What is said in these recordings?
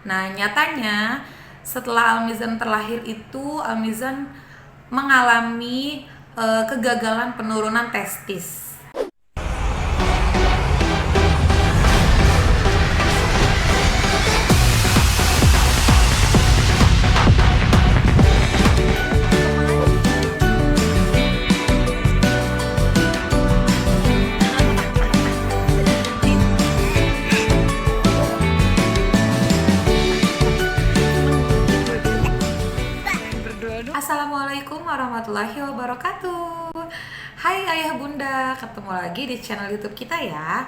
Nah, nyatanya setelah Almizan terlahir itu Almizan mengalami kegagalan penurunan testis. Assalamualaikum warahmatullahi wabarakatuh. Hai ayah bunda, ketemu lagi di channel YouTube kita ya.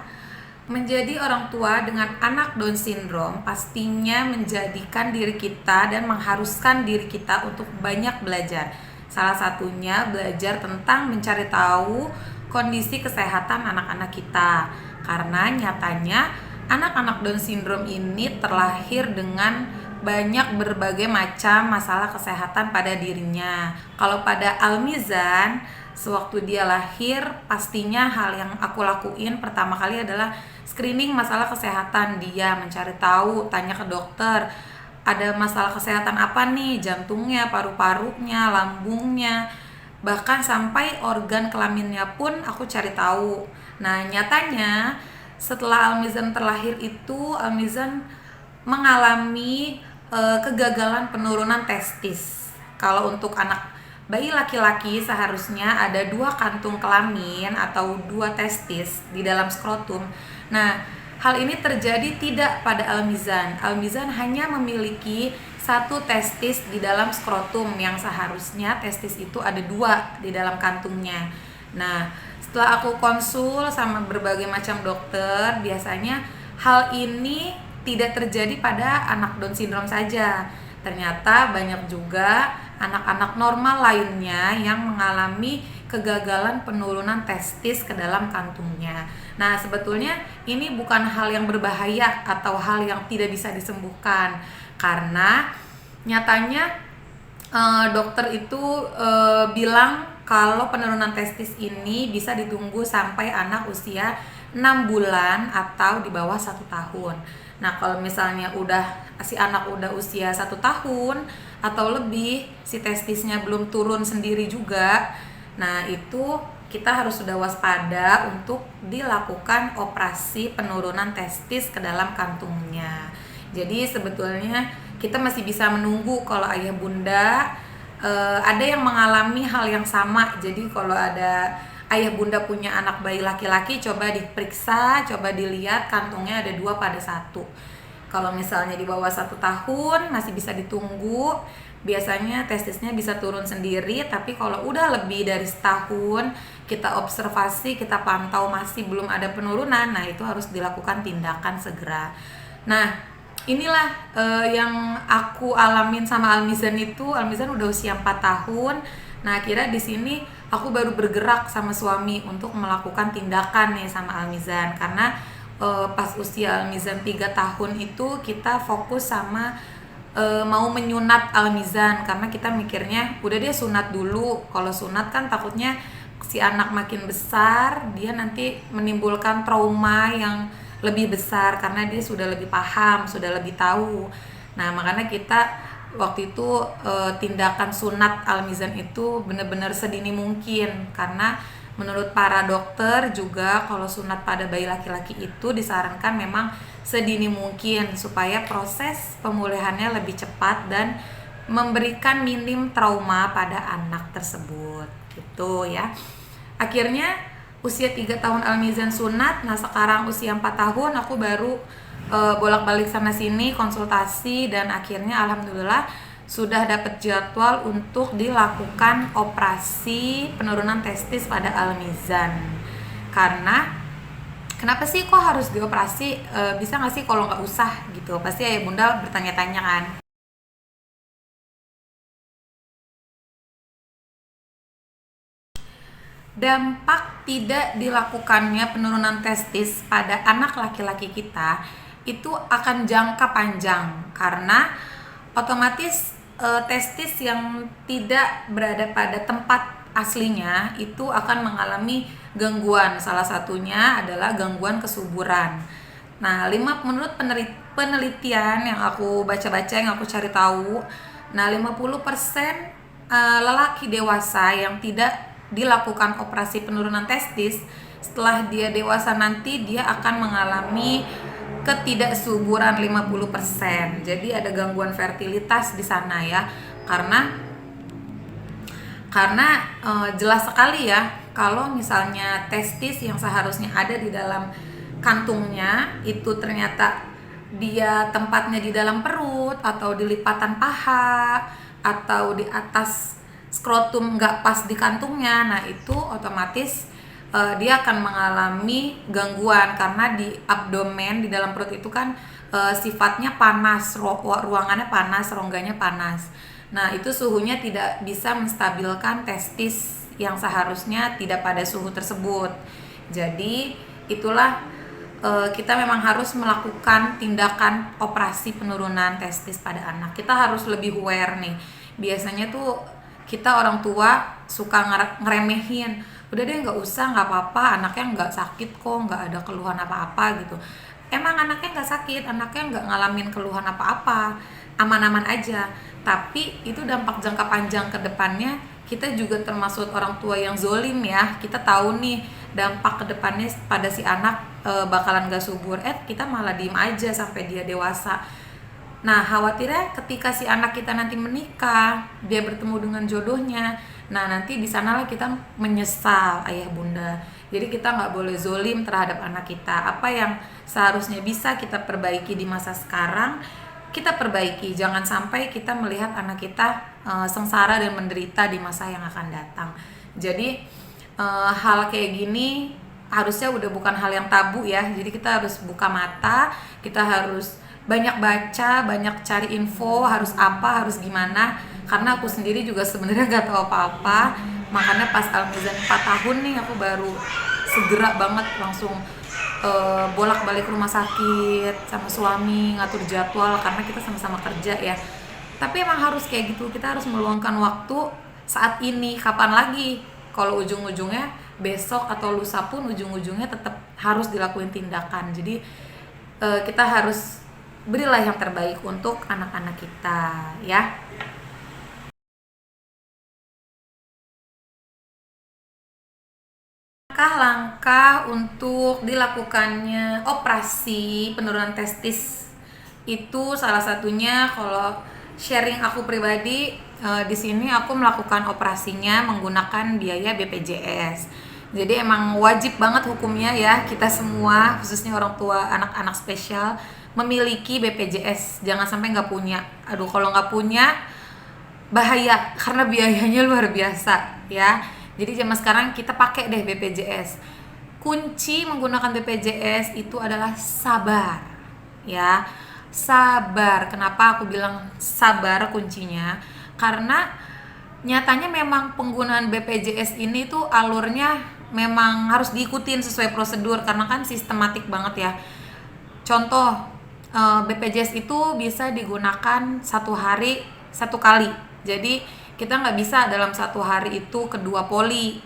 Menjadi orang tua dengan anak Down syndrome pastinya menjadikan diri kita dan mengharuskan diri kita untuk banyak belajar. Salah satunya belajar tentang mencari tahu kondisi kesehatan anak-anak kita. Karena nyatanya anak-anak Down syndrome ini terlahir dengan banyak berbagai macam masalah kesehatan pada dirinya. Kalau pada Almizan, sewaktu dia lahir, pastinya hal yang aku lakuin pertama kali adalah screening masalah kesehatan dia, mencari tahu, tanya ke dokter, ada masalah kesehatan apa nih, jantungnya, paru-parunya, lambungnya, bahkan sampai organ kelaminnya pun aku cari tahu. Nah, nyatanya setelah Almizan terlahir itu, Almizan mengalami kegagalan penurunan testis. Kalau untuk anak bayi laki-laki seharusnya ada 2 kantung kelamin atau 2 testis di dalam skrotum. Nah, hal ini terjadi tidak pada Almizan. Almizan hanya memiliki 1 testis di dalam skrotum, yang seharusnya testis itu ada 2 di dalam kantungnya. Nah, setelah aku konsul sama berbagai macam dokter, biasanya hal ini tidak terjadi pada anak Down syndrome saja. Ternyata banyak juga anak-anak normal lainnya yang mengalami kegagalan penurunan testis ke dalam kantungnya. Nah, sebetulnya ini bukan hal yang berbahaya atau hal yang tidak bisa disembuhkan, karena nyatanya dokter itu bilang kalau penurunan testis ini bisa ditunggu sampai anak usia 6 bulan atau di bawah 1 tahun. Nah, kalau misalnya si anak udah usia 1 tahun atau lebih, si testisnya belum turun sendiri juga, nah itu kita harus sudah waspada untuk dilakukan operasi penurunan testis ke dalam kantungnya. Jadi sebetulnya kita masih bisa menunggu kalau ayah bunda ada yang mengalami hal yang sama. Jadi kalau ada ayah bunda punya anak bayi laki-laki, coba diperiksa, coba dilihat kantungnya ada 2/1. Kalau misalnya di bawah 1 tahun masih bisa ditunggu, biasanya testisnya bisa turun sendiri. Tapi kalau udah lebih dari setahun, kita observasi, kita pantau masih belum ada penurunan, nah itu harus dilakukan tindakan segera. Nah, inilah yang aku alamin sama Almizan itu. Almizan udah usia 4 tahun. Nah, akhirnya di sini aku baru bergerak sama suami untuk melakukan tindakan nih sama Almizan, karena pas usia Almizan 3 tahun itu kita fokus sama mau menyunat Almizan, karena kita mikirnya udah dia sunat dulu. Kalau sunat kan takutnya si anak makin besar, dia nanti menimbulkan trauma yang lebih besar karena dia sudah lebih paham, sudah lebih tahu. Nah, makanya kita waktu itu tindakan sunat Almizan itu benar-benar sedini mungkin, karena menurut para dokter juga kalau sunat pada bayi laki-laki itu disarankan memang sedini mungkin supaya proses pemulihannya lebih cepat dan memberikan minim trauma pada anak tersebut gitu ya. Akhirnya usia 3 tahun Almizan sunat. Nah, sekarang usia 4 tahun aku baru bolak-balik sana sini konsultasi, dan akhirnya alhamdulillah sudah dapat jadwal untuk dilakukan operasi penurunan testis pada Almizan. Karena kenapa sih kok harus dioperasi, bisa nggak sih kalau nggak usah gitu, pasti ayah bunda bertanya-tanya kan. Dampak tidak dilakukannya penurunan testis pada anak laki-laki kita itu akan jangka panjang, karena otomatis testis yang tidak berada pada tempat aslinya itu akan mengalami gangguan. Salah satunya adalah gangguan kesuburan. Nah, menurut penelitian yang aku baca-baca, yang aku cari tahu, nah 50% lelaki dewasa yang tidak dilakukan operasi penurunan testis, setelah dia dewasa nanti dia akan mengalami ketidaksuburan 50%. Jadi ada gangguan fertilitas di sana ya. Karena jelas sekali ya, kalau misalnya testis yang seharusnya ada di dalam kantungnya itu ternyata dia tempatnya di dalam perut atau di lipatan paha atau di atas skrotum, nggak pas di kantungnya, nah itu otomatis dia akan mengalami gangguan karena di abdomen, di dalam perut itu kan sifatnya panas, ruangannya panas, rongganya panas. Nah, itu suhunya tidak bisa menstabilkan testis yang seharusnya tidak pada suhu tersebut. Jadi, itulah kita memang harus melakukan tindakan operasi penurunan testis pada anak. Kita harus lebih aware nih. Biasanya tuh kita orang tua suka ngeremehin, udah deh nggak usah, nggak apa-apa, anaknya nggak sakit kok, nggak ada keluhan apa-apa gitu. Emang anaknya nggak sakit, anaknya nggak ngalamin keluhan apa-apa, aman-aman aja. Tapi itu dampak jangka panjang ke depannya, kita juga termasuk orang tua yang zolim ya. Kita tahu nih dampak ke depannya pada si anak bakalan gak subur. Kita malah diem aja sampai dia dewasa. Nah, khawatirnya ketika si anak kita nanti menikah, dia bertemu dengan jodohnya, nah nanti di sanalah kita menyesal, ayah bunda. Jadi kita nggak boleh zolim terhadap anak kita. Apa yang seharusnya bisa kita perbaiki di masa sekarang, kita perbaiki. Jangan sampai kita melihat anak kita sengsara dan menderita di masa yang akan datang. Jadi hal kayak gini harusnya udah bukan hal yang tabu ya. Jadi kita harus buka mata, kita harus banyak baca, banyak cari info, harus apa, harus gimana. Karena aku sendiri juga sebenarnya gak tahu apa-apa. Makanya pas Al-Mizan 4 tahun nih, aku baru segera banget langsung bolak-balik rumah sakit sama suami, ngatur jadwal karena kita sama-sama kerja ya. Tapi emang harus kayak gitu, kita harus meluangkan waktu saat ini, kapan lagi. Kalau ujung-ujungnya besok atau lusa pun ujung-ujungnya tetap harus dilakuin tindakan. Jadi kita harus berilah yang terbaik untuk anak-anak kita ya. Langkah-langkah untuk dilakukannya operasi penurunan testis itu salah satunya, kalau sharing aku pribadi, di sini aku melakukan operasinya menggunakan biaya BPJS. Jadi emang wajib banget hukumnya ya, kita semua khususnya orang tua anak-anak spesial memiliki BPJS. Jangan sampai nggak punya. Aduh, kalau nggak punya bahaya karena biayanya luar biasa ya. Jadi zaman sekarang kita pakai deh BPJS. Kunci menggunakan BPJS itu adalah sabar ya. Sabar. Kenapa aku bilang sabar kuncinya? Karena nyatanya memang penggunaan BPJS ini tuh alurnya memang harus diikutin sesuai prosedur karena kan sistematik banget ya. Contoh, BPJS itu bisa digunakan satu hari satu kali. Jadi kita nggak bisa dalam satu hari itu kedua poli,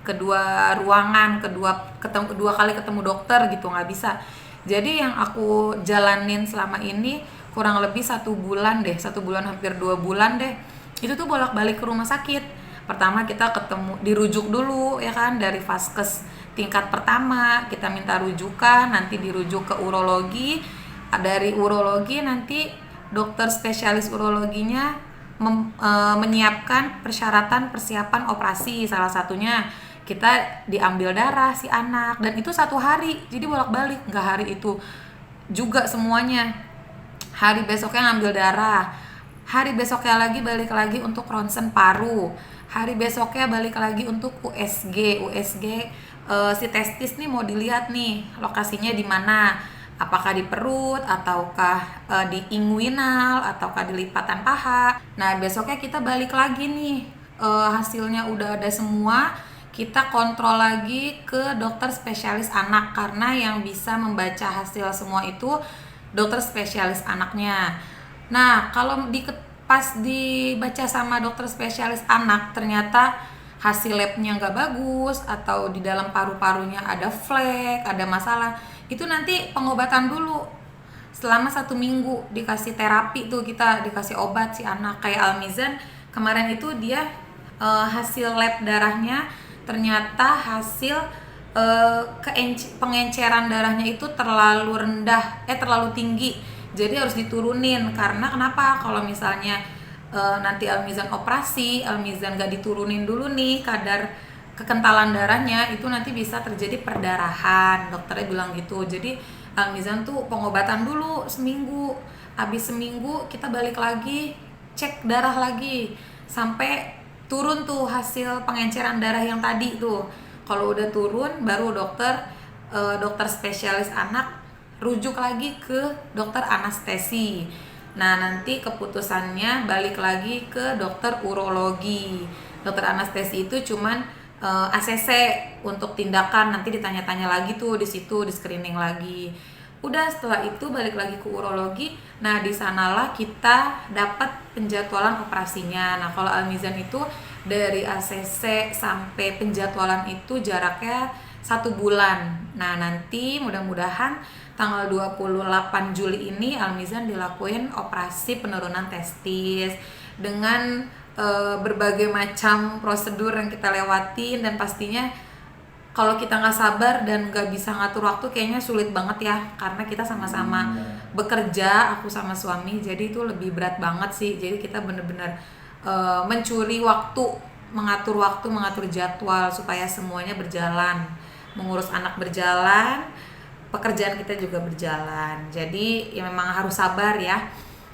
kedua ruangan, kedua kali ketemu dokter gitu, nggak bisa. Jadi yang aku jalanin selama ini kurang lebih 1 bulan deh, 1 bulan hampir 2 bulan deh. Itu tuh bolak-balik ke rumah sakit. Pertama kita ketemu, dirujuk dulu ya kan, dari vaskes tingkat pertama kita minta rujukan, nanti dirujuk ke urologi. Dari urologi nanti dokter spesialis urologinya menyiapkan persiapan operasi. Salah satunya kita diambil darah si anak, dan itu 1 hari, jadi bolak-balik, nggak hari itu juga semuanya. Hari besoknya ngambil darah, hari besoknya lagi balik lagi untuk ronsen paru, hari besoknya balik lagi untuk USG. Si testis nih mau dilihat nih lokasinya di mana, apakah di perut ataukah di inguinal ataukah di lipatan paha. Nah besoknya kita balik lagi nih, hasilnya udah ada semua, kita kontrol lagi ke dokter spesialis anak karena yang bisa membaca hasil semua itu dokter spesialis anaknya. Nah kalau pas dibaca sama dokter spesialis anak ternyata hasil labnya nggak bagus atau di dalam paru-parunya ada flek, ada masalah, itu nanti pengobatan dulu. selama 1 minggu dikasih terapi tuh, kita dikasih obat si anak. Kayak Almizan kemarin itu dia hasil lab darahnya ternyata hasil pengenceran darahnya itu terlalu rendah, terlalu tinggi, jadi harus diturunin. Karena kenapa, kalau misalnya nanti Almizan operasi, Almizan gak diturunin dulu nih kadar kekentalan darahnya, itu nanti bisa terjadi perdarahan, dokternya bilang gitu. Jadi Almizan tuh pengobatan dulu seminggu, habis seminggu kita balik lagi cek darah lagi sampai turun tuh hasil pengenceran darah yang tadi tuh. Kalau udah turun baru dokter spesialis anak rujuk lagi ke dokter anestesi. Nah, nanti keputusannya balik lagi ke dokter urologi. Dokter anestesi itu cuman ACC untuk tindakan, nanti ditanya-tanya lagi tuh di situ, di screening lagi. Udah, setelah itu balik lagi ke urologi. Nah, di sanalah kita dapat penjadwalan operasinya. Nah, kalau Almizan itu dari ACC sampai penjadwalan itu jaraknya 1 bulan. Nah, nanti mudah-mudahan tanggal 28 Juli ini Almizan dilakuin operasi penurunan testis dengan berbagai macam prosedur yang kita lewatin. Dan pastinya kalau kita nggak sabar dan nggak bisa ngatur waktu, kayaknya sulit banget ya, karena kita sama-sama bekerja, aku sama suami, jadi itu lebih berat banget sih. Jadi kita bener-bener mencuri waktu, mengatur jadwal supaya semuanya berjalan, mengurus anak berjalan, pekerjaan kita juga berjalan. Jadi ya memang harus sabar ya.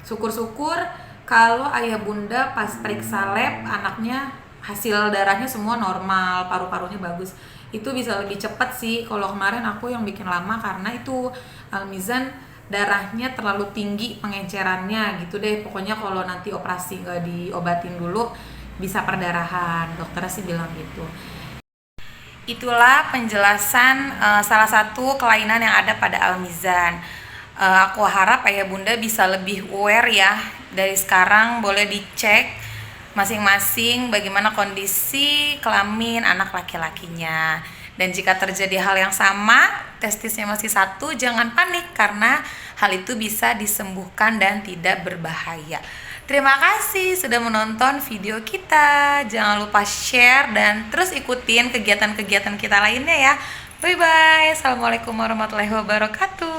Syukur-syukur kalau ayah bunda pas periksa lab anaknya hasil darahnya semua normal, paru-parunya bagus, itu bisa lebih cepat sih. Kalau kemarin aku yang bikin lama karena itu Almizan darahnya terlalu tinggi pengencerannya gitu deh. Pokoknya kalau nanti operasi nggak diobatin dulu bisa perdarahan, dokternya sih bilang gitu. Itulah penjelasan salah satu kelainan yang ada pada Almizan. Aku harap ayah bunda bisa lebih aware ya, dari sekarang boleh dicek masing-masing bagaimana kondisi kelamin anak laki-lakinya. Dan jika terjadi hal yang sama, testisnya masih 1, jangan panik karena hal itu bisa disembuhkan dan tidak berbahaya. Terima kasih sudah menonton video kita. Jangan lupa share dan terus ikutin kegiatan-kegiatan kita lainnya ya. Bye bye. Assalamualaikum warahmatullahi wabarakatuh.